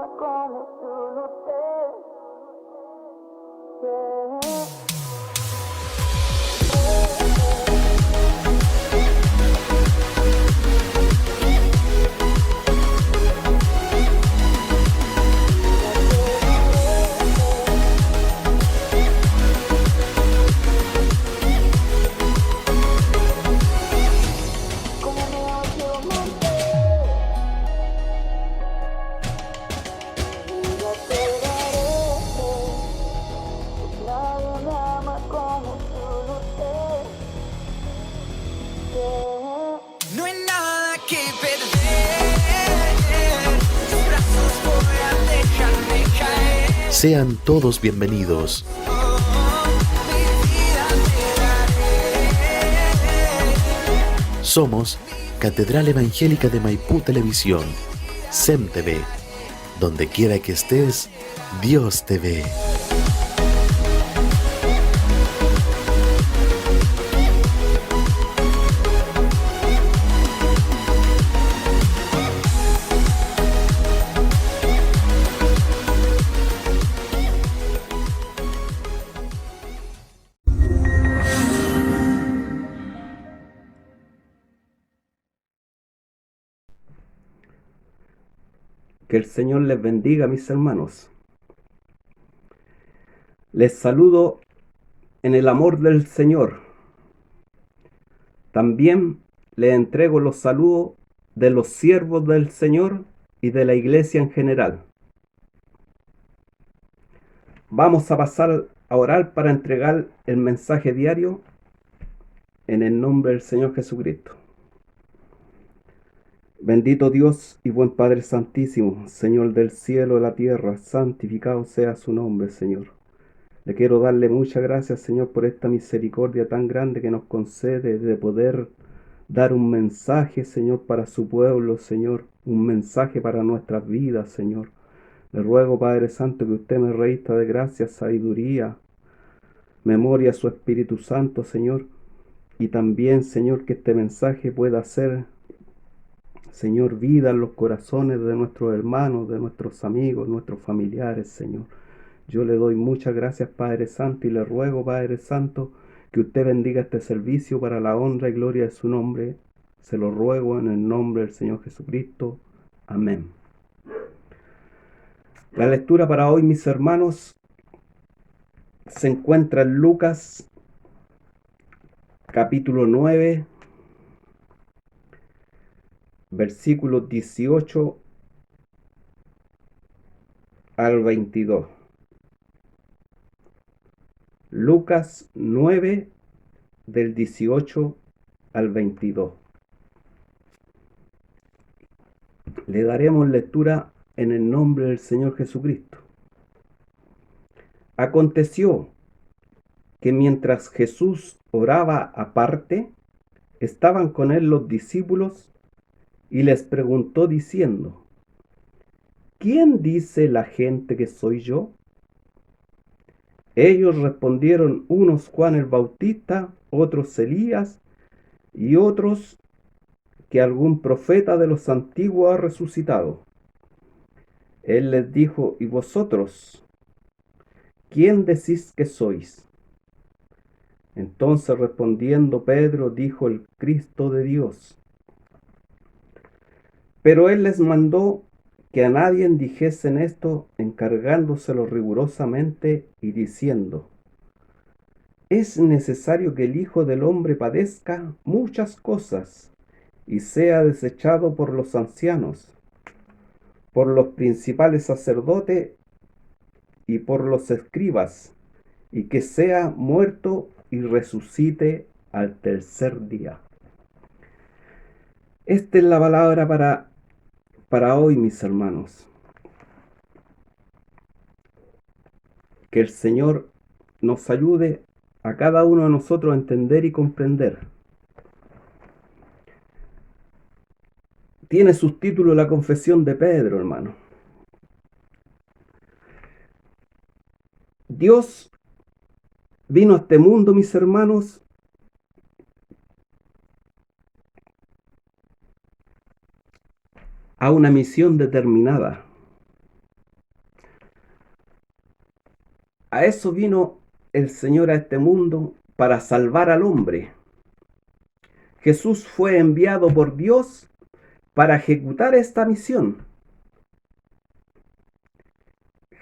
ama como tú lo sé. Como me odio amarte, y yo te daré. Nadie me ama como tú lo sé. No hay nada que perder, tus brazos voy a dejarme caer. Sean todos bienvenidos. Mi vida te daré. Somos Catedral Evangélica de Maipú Televisión, SEM TV. Donde quiera que estés, Dios te ve. Que el Señor les bendiga, mis hermanos. Les saludo en el amor del Señor. También les entrego los saludos de los siervos del Señor y de la iglesia en general. Vamos a pasar a orar para entregar el mensaje diario en el nombre del Señor Jesucristo. Bendito Dios y buen Padre Santísimo, Señor del cielo y de la tierra, santificado sea su nombre, Señor. Le quiero darle muchas gracias, Señor, por esta misericordia tan grande que nos concede de poder dar un mensaje, Señor, para su pueblo, Señor, un mensaje para nuestras vidas, Señor. Le ruego, Padre Santo, que usted me revista de gracia, sabiduría, memoria, su Espíritu Santo, Señor, y también, Señor, que este mensaje pueda ser, Señor, vida en los corazones de nuestros hermanos, de nuestros amigos, nuestros familiares, Señor. Yo le doy muchas gracias, Padre Santo, y le ruego, Padre Santo, que usted bendiga este servicio para la honra y gloria de su nombre. Se lo ruego en el nombre del Señor Jesucristo. Amén. La lectura para hoy, mis hermanos, se encuentra en Lucas, capítulo 9, versículos 18 al 22. Lucas 9, del 18 al 22. Le daremos lectura en el nombre del Señor Jesucristo. Aconteció que mientras Jesús oraba aparte, estaban con él los discípulos y les preguntó diciendo: ¿Quién dice la gente que soy yo? Ellos respondieron, unos Juan el Bautista, otros Elías y otros que algún profeta de los antiguos ha resucitado. Él les dijo: ¿Y vosotros? ¿Quién decís que sois? Entonces respondiendo Pedro dijo: el Cristo de Dios. Pero él les mandó que a nadie dijesen esto, encargándoselo rigurosamente y diciendo: es necesario que el Hijo del Hombre padezca muchas cosas y sea desechado por los ancianos, por los principales sacerdotes y por los escribas, y que sea muerto y resucite al tercer día. Esta es la palabra para hoy, mis hermanos. Que el Señor nos ayude a cada uno de nosotros a entender y comprender. Tiene subtítulo la confesión de Pedro, hermano. Dios vino a este mundo, mis hermanos, a una misión determinada. A eso vino el Señor a este mundo, para salvar al hombre. Jesús fue enviado por Dios para ejecutar esta misión.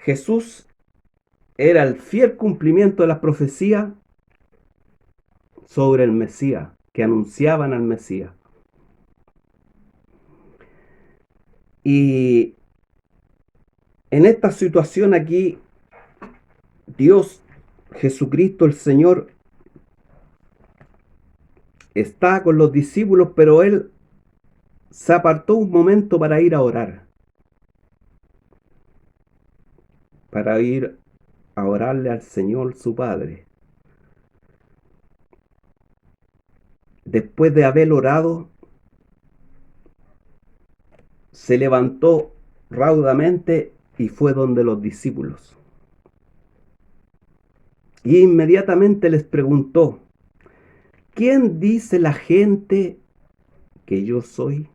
Jesús era el fiel cumplimiento de las profecías sobre el Mesías, que anunciaban al Mesías. Y en esta situación aquí, Dios, Jesucristo el Señor, está con los discípulos, pero Él se apartó un momento para ir a orar. Para ir a orarle al Señor su Padre. Después de haber orado, se levantó raudamente y fue donde los discípulos. Y inmediatamente les preguntó: ¿quién dice la gente que yo soy?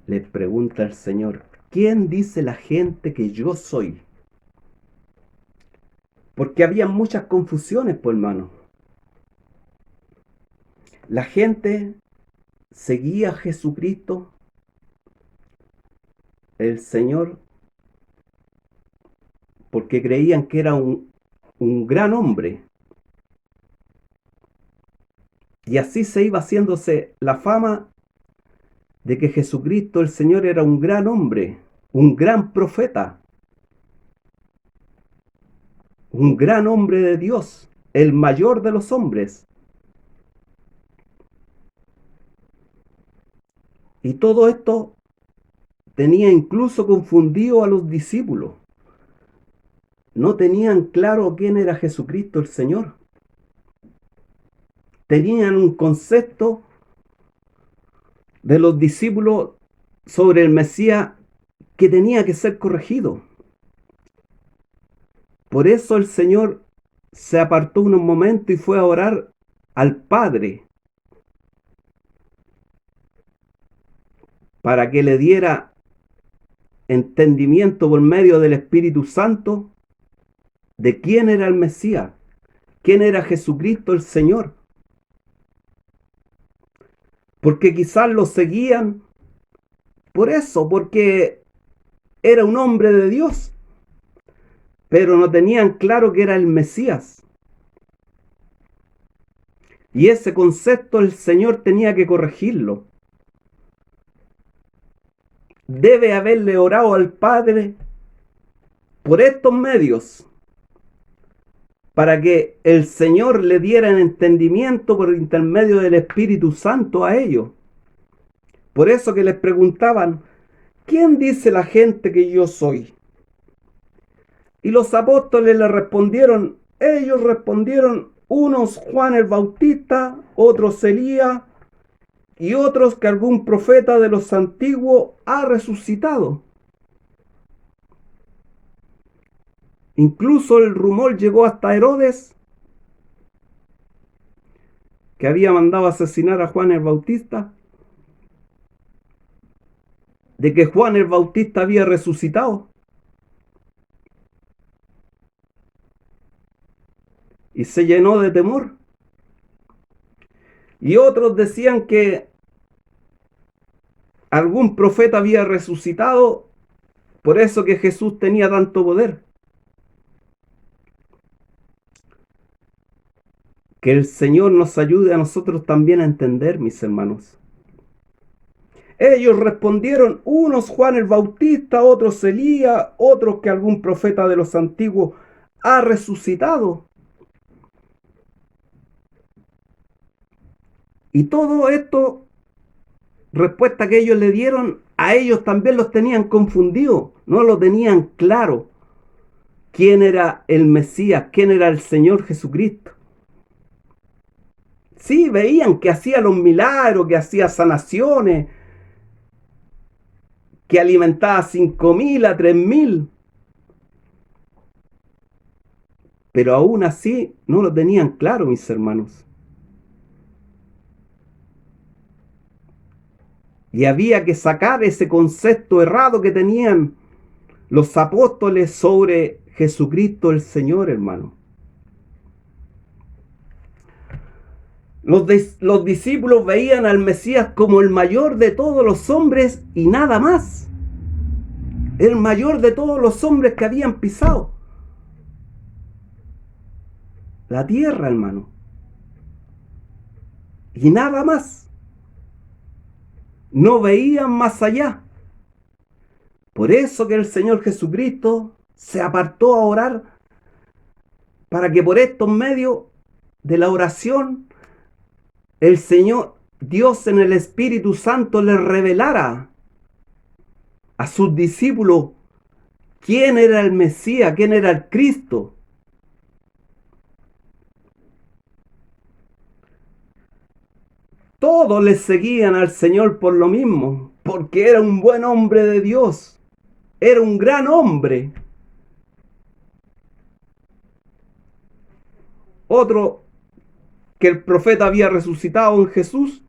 Les pregunta el Señor: ¿quién dice la gente que yo soy? Porque había muchas confusiones, pues, hermano. La gente seguía a Jesucristo, el Señor, porque creían que era un gran hombre. Y así se iba haciéndose la fama de que Jesucristo el Señor era un gran hombre, un gran profeta, un gran hombre de Dios, el mayor de los hombres. Y todo esto tenía incluso confundido a los discípulos. No tenían claro quién era Jesucristo el Señor. Tenían un concepto de los discípulos sobre el Mesías que tenía que ser corregido. Por eso el Señor se apartó unos momentos y fue a orar al Padre para que le diera entendimiento por medio del Espíritu Santo de quién era el Mesías, quién era Jesucristo el Señor. Porque quizás lo seguían por eso, porque era un hombre de Dios, pero no tenían claro que era el Mesías. Y ese concepto el Señor tenía que corregirlo. Debe haberle orado al Padre por estos medios, para que el Señor le diera el entendimiento por intermedio del Espíritu Santo a ellos. Por eso que les preguntaban: ¿quién dice la gente que yo soy? Y los apóstoles le respondieron, ellos respondieron, unos Juan el Bautista, otros Elías, y otros que algún profeta de los antiguos ha resucitado. Incluso el rumor llegó hasta Herodes, que había mandado asesinar a Juan el Bautista, de que Juan el Bautista había resucitado. Y se llenó de temor. Y otros decían que algún profeta había resucitado, por eso que Jesús tenía tanto poder. Que el Señor nos ayude a nosotros también a entender, mis hermanos. Ellos respondieron, unos Juan el Bautista, otros Elías, otros que algún profeta de los antiguos ha resucitado. Y todo esto, respuesta que ellos le dieron, a ellos también los tenían confundidos, no lo tenían claro. ¿Quién era el Mesías? ¿Quién era el Señor Jesucristo? Sí, veían que hacía los milagros, que hacía sanaciones, que alimentaba a 5.000, a 3.000. Pero aún así no lo tenían claro, mis hermanos. Y había que sacar ese concepto errado que tenían los apóstoles sobre Jesucristo el Señor, hermano. Los discípulos veían al Mesías como el mayor de todos los hombres y nada más. El mayor de todos los hombres que habían pisado la tierra, hermano. Y nada más. No veían más allá. Por eso que el Señor Jesucristo se apartó a orar, para que por estos medios de la oración el Señor Dios en el Espíritu Santo les revelara a sus discípulos quién era el Mesías, quién era el Cristo. Todos le seguían al Señor por lo mismo, porque era un buen hombre de Dios, era un gran hombre. Otro que el profeta había resucitado en Jesús.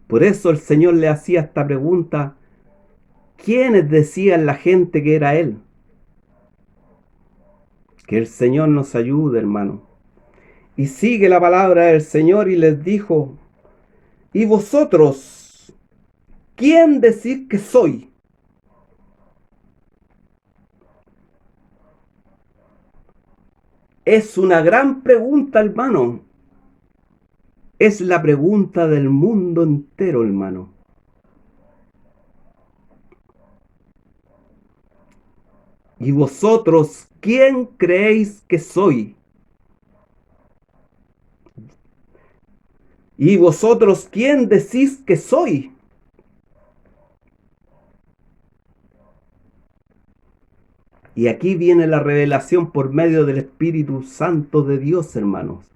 Por eso el Señor le hacía esta pregunta: ¿quiénes decían la gente que era Él? Que el Señor nos ayude, hermano. Y sigue la palabra del Señor y les dijo: ¿y vosotros, quién decís que soy? Es una gran pregunta, hermano. Es la pregunta del mundo entero, hermano. ¿Y vosotros, quién creéis que soy? ¿Y vosotros, quién decís que soy? Y aquí viene la revelación por medio del Espíritu Santo de Dios, hermanos.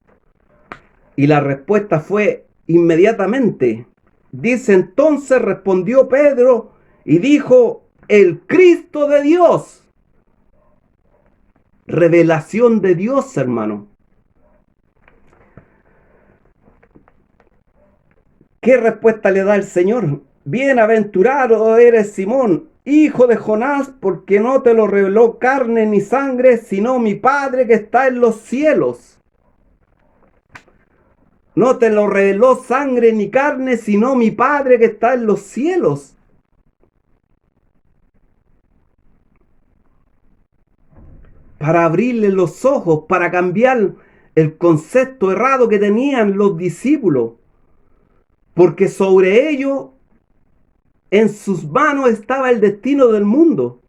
Y la respuesta fue inmediatamente. Dice: entonces respondió Pedro y dijo: el Cristo de Dios. Revelación de Dios, hermano. ¿Qué respuesta le da el Señor? Bienaventurado eres, Simón, hijo de Jonás, porque no te lo reveló carne ni sangre, sino mi Padre que está en los cielos. No te lo reveló sangre ni carne, sino mi Padre que está en los cielos. Para abrirle los ojos, para cambiar el concepto errado que tenían los discípulos. Porque sobre ellos, en sus manos estaba el destino del mundo.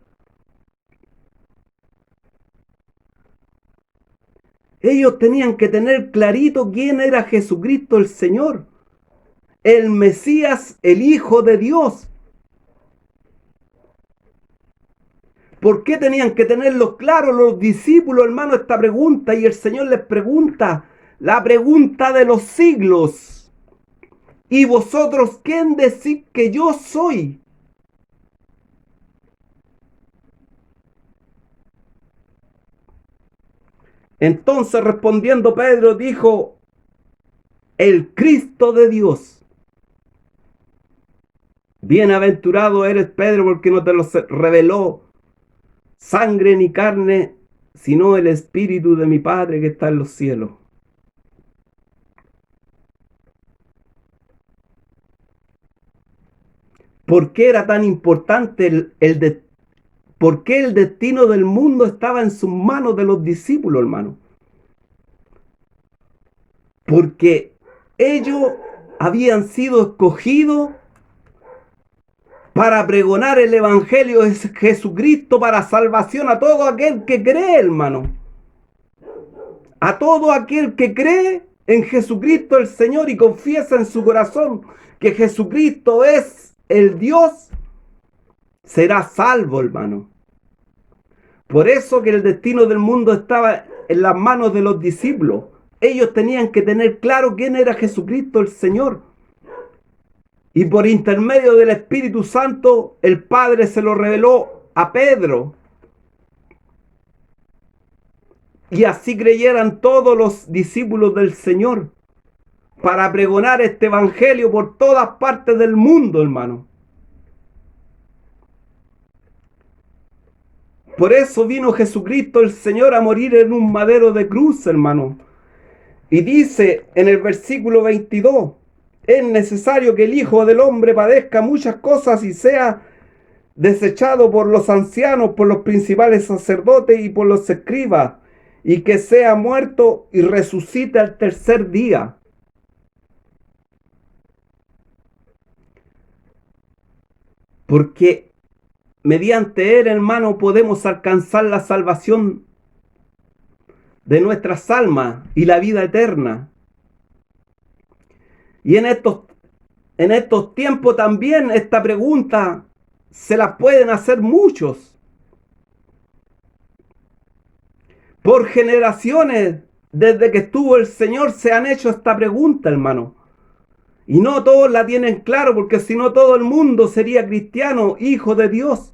Ellos tenían que tener clarito quién era Jesucristo el Señor, el Mesías, el Hijo de Dios. ¿Por qué tenían que tenerlo claro los discípulos, hermano, esta pregunta? Y el Señor les pregunta, la pregunta de los siglos. ¿Y vosotros quién decís que yo soy? Entonces respondiendo Pedro dijo: el Cristo de Dios. Bienaventurado eres, Pedro, porque no te lo reveló sangre ni carne, sino el Espíritu de mi Padre que está en los cielos. ¿Por qué era tan importante por qué el destino del mundo estaba en sus manos de los discípulos, hermano? Porque ellos habían sido escogidos para pregonar el Evangelio de Jesucristo para salvación a todo aquel que cree, hermano. A todo aquel que cree en Jesucristo el Señor y confiesa en su corazón que Jesucristo es el Dios, será salvo, hermano. Por eso que el destino del mundo estaba en las manos de los discípulos. Ellos tenían que tener claro quién era Jesucristo el Señor. Y por intermedio del Espíritu Santo, el Padre se lo reveló a Pedro. Y así creyeran todos los discípulos del Señor. para pregonar este evangelio por todas partes del mundo, hermano. Por eso vino Jesucristo el Señor a morir en un madero de cruz, hermano. Y dice en el versículo 22, es necesario que el Hijo del Hombre padezca muchas cosas y sea desechado por los ancianos, por los principales sacerdotes y por los escribas, y que sea muerto y resucite al tercer día. Porque mediante él, hermano, podemos alcanzar la salvación de nuestras almas y la vida eterna. Y en estos tiempos también esta pregunta se la pueden hacer muchos. Por generaciones, desde que estuvo el Señor, se han hecho esta pregunta, hermano. Y no todos la tienen claro, porque si no todo el mundo sería cristiano, hijo de Dios.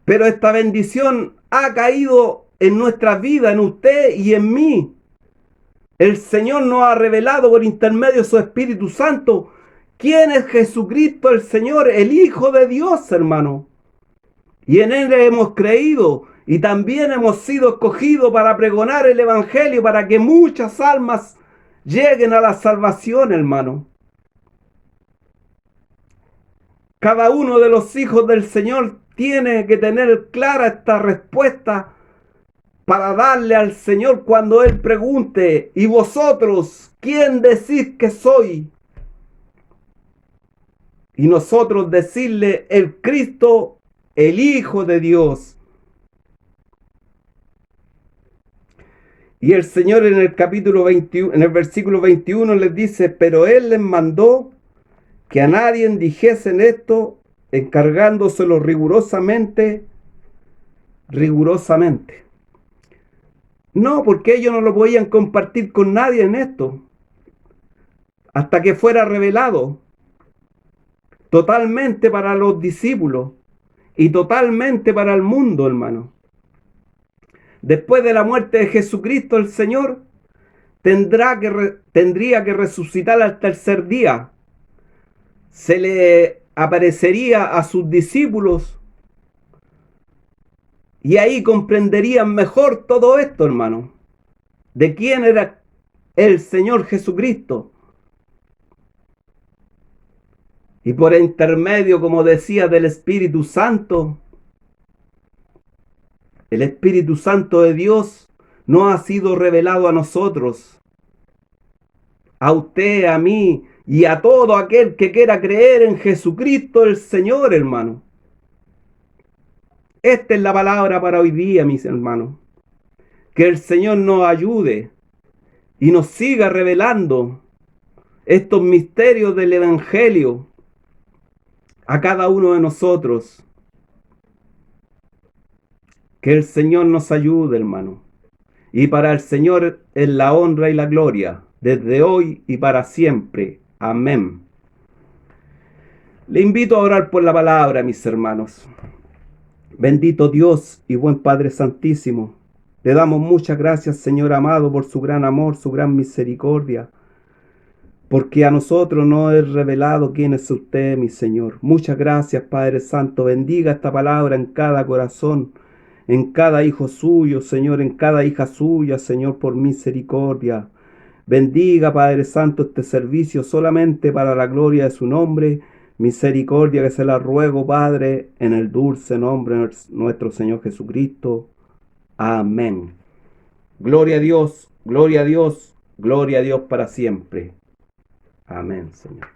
Pero esta bendición ha caído en nuestra vida, en usted y en mí. El Señor nos ha revelado por intermedio de su Espíritu Santo quién es Jesucristo el Señor, el Hijo de Dios, hermano. Y en Él hemos creído y también hemos sido escogidos para pregonar el Evangelio, para que muchas almas lleguen a la salvación, hermano. Cada uno de los hijos del Señor tiene que tener clara esta respuesta para darle al Señor cuando Él pregunte: ¿y vosotros quién decís que soy? Y nosotros decirle: el Cristo, el Hijo de Dios. Y el Señor en el capítulo 21, en el versículo 21 les dice: pero Él les mandó que a nadie dijesen esto, encargándoselo rigurosamente. No, porque ellos no lo podían compartir con nadie en esto, hasta que fuera revelado totalmente para los discípulos y totalmente para el mundo, hermano. Después de la muerte de Jesucristo, el Señor tendría que resucitar al tercer día. Se le aparecería a sus discípulos y ahí comprenderían mejor todo esto, hermano, de quién era el Señor Jesucristo. Y por intermedio, como decía, del Espíritu Santo, el Espíritu Santo de Dios no ha sido revelado a nosotros, a usted, a mí y a todo aquel que quiera creer en Jesucristo el Señor, hermano. Esta es la palabra para hoy día, mis hermanos. Que el Señor nos ayude y nos siga revelando estos misterios del Evangelio a cada uno de nosotros. Que el Señor nos ayude, hermano. Y para el Señor es la honra y la gloria, desde hoy y para siempre. Amén. Le invito a orar por la palabra, mis hermanos. Bendito Dios y buen Padre Santísimo, le damos muchas gracias, Señor amado, por su gran amor, su gran misericordia, porque a nosotros nos es revelado quién es usted, mi Señor. Muchas gracias, Padre Santo. Bendiga esta palabra en cada corazón, en cada hijo suyo, Señor, en cada hija suya, Señor, por misericordia. Bendiga, Padre Santo, este servicio solamente para la gloria de su nombre. Misericordia que se la ruego, Padre, en el dulce nombre de nuestro Señor Jesucristo. Amén. Gloria a Dios, gloria a Dios, gloria a Dios para siempre. Amén, Señor.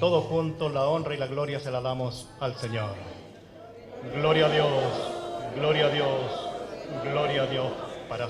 todos juntos la honra y la gloria se la damos al Señor. Gloria a Dios, gloria a Dios, gloria a Dios para